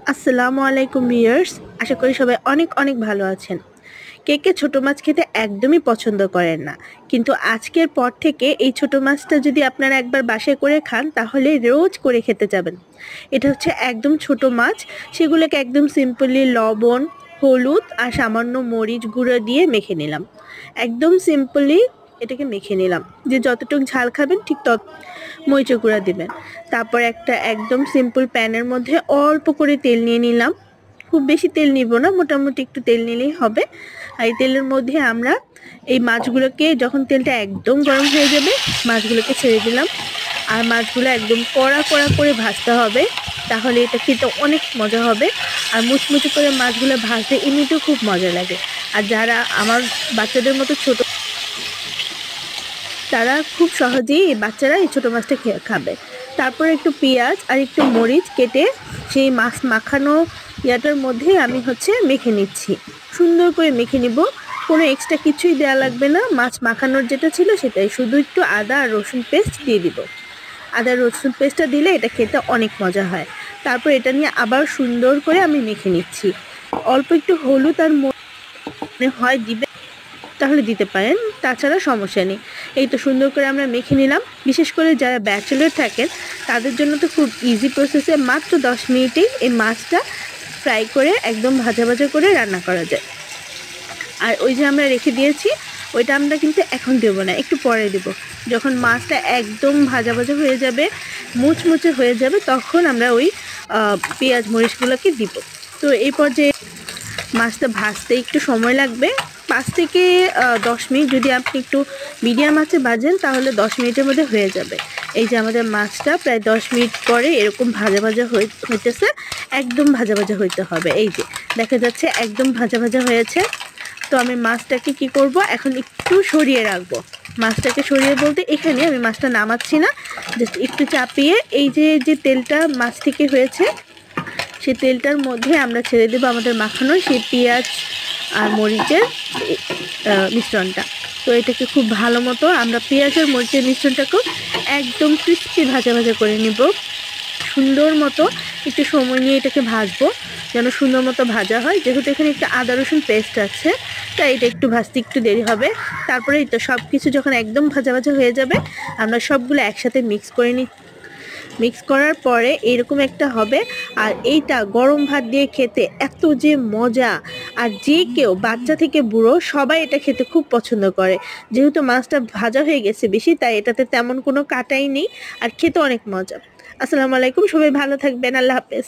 আসসালামু আলাইকুম ভিউয়ার্স, আশা করি সবাই অনেক অনেক ভালো আছেন। কে কে ছোট মাছ খেতে একদমই পছন্দ করেন না, কিন্তু আজকের পর থেকে এই ছোট মাছটা যদি আপনারা একবার বাসায় করে খান তাহলে রোজ করে খেতে যাবেন। এটা হচ্ছে একদম ছোট মাছ, সেগুলোকে একদম সিম্পলি লবণ, হলুদ আর সামান্য মরিচ গুঁড়ো দিয়ে মেখে নিলাম। একদম সিম্পলি এটাকে মেখে নিলাম, যে যতটুকু ঝাল খাবেন ঠিক তত মরিচের গুঁড়া দিবেন। তারপর একটা একদম সিম্পল প্যানের মধ্যে অল্প করে তেল নিয়ে নিলাম। খুব বেশি তেল নিব না, মোটামুটি একটু তেল নিলেই হবে। আর এই তেলের মধ্যে আমরা এই মাছগুলোকে, যখন তেলটা একদম গরম হয়ে যাবে, মাছগুলোকে ছেড়ে দিলাম। আর মাছগুলো একদম কড়া কড়া করে ভাজতে হবে, তাহলে এটা খেতে অনেক মজা হবে। আর মুচমুচে করে মাছগুলো ভাজতে এমনিতেও খুব মজা লাগে। আর যারা আমার বাচ্চাদের মতো ছোট, তারা খুব সহজেই বাচ্চারা এই ছোটো মাছটা খাবে। তারপর একটু পেঁয়াজ আর একটু মরিচ কেটে সেই মাছ মাখানো ইয়াটার মধ্যে আমি মেখে নিচ্ছি। সুন্দর করে মেখে নিব, কোনো এক্সট্রা কিছুই দেওয়া লাগবে না। মাছ মাখানোর যেটা ছিল সেটাই, শুধু একটু আদা আর রসুন পেস্ট দিয়ে দিব। আদা রসুন পেস্টটা দিলে এটা খেতে অনেক মজা হয়। তারপর এটা নিয়ে আবার সুন্দর করে আমি মেখে নিচ্ছি। অল্প একটু হলুদ আর হয় দিবে, তাহলে দিতে পারেন, তাছাড়া সমস্যা নেই। এই তো সুন্দর করে আমরা মেখে নিলাম। বিশেষ করে যারা ব্যাচেলর থাকেন তাদের জন্য তো খুব ইজি প্রসেসে মাত্র 10 মিনিটেই এই মাছটা ফ্রাই করে একদম ভাজা ভাজা করে রান্না করা যায়। আর ওই যে আমরা রেখে দিয়েছি, ওইটা আমরা কিন্তু এখন দেবো না, একটু পরে দেব। যখন মাছটা একদম ভাজা ভাজা হয়ে যাবে, মুচমুচে হয়ে যাবে, তখন আমরা ওই পেঁয়াজ মরিচগুলোকে দিব। তো এই পর্যায়ে মাছটা ভাজতে একটু সময় লাগবে, 5 থেকে 10 মিনিট। যদি আপনি একটু মিডিয়াম আঁচে ভাজেন তাহলে 10 মিনিটের মধ্যে হয়ে যাবে। এই যে আমাদের মাছটা প্রায় 10 মিনিট পরে এরকম ভাজা ভাজা হইতেছে। একদম ভাজা ভাজা হইতে হবে। এই যে দেখা যাচ্ছে একদম ভাজা ভাজা হয়েছে। তো আমি মাছটাকে কি করব, এখন একটু সরিয়ে রাখবো। মাছটাকে সরিয়ে বলতে এখানে আমি মাছটা নামাচ্ছি না, জাস্ট একটু চাপিয়ে এই যে তেলটা মাছ থেকে হয়েছে, সেই তেলটার মধ্যে আমরা ছেড়ে দেবো আমাদের মাখানো সেই পেঁয়াজ আর মরিচের মিশ্রণটা। তো এটাকে খুব ভালো মতো আমরা পেঁয়াজ আর মরিচের মিশ্রণটাকেও একদম ক্রিস্পি ভাজা ভাজা করে নেব। সুন্দর মতো একটু সময় নিয়ে এটাকে ভাজবো, যেন সুন্দর মতো ভাজা হয়। যেহেতু এখানে একটা আদা রসুন পেস্ট আছে, তাই এটা একটু ভাজতে একটু দেরি হবে। তারপরে এই তো সব কিছু যখন একদম ভাজা ভাজা হয়ে যাবে, আমরা সবগুলো একসাথে মিক্স করার পরে এরকম একটা হবে। আর এইটা গরম ভাত দিয়ে খেতে এত যে মজা! আর যে কেউ বাচ্চা থেকে বুড়ো সবাই এটা খেতে খুব পছন্দ করে। যেহেতু মাছটা ভাজা হয়ে গেছে বেশি, তাই এটাতে তেমন কোনো কাটাই নেই, আর খেতে অনেক মজা। আসসালামু আলাইকুম, সবাই ভালো থাকবেন। আল্লাহ হাফেজ।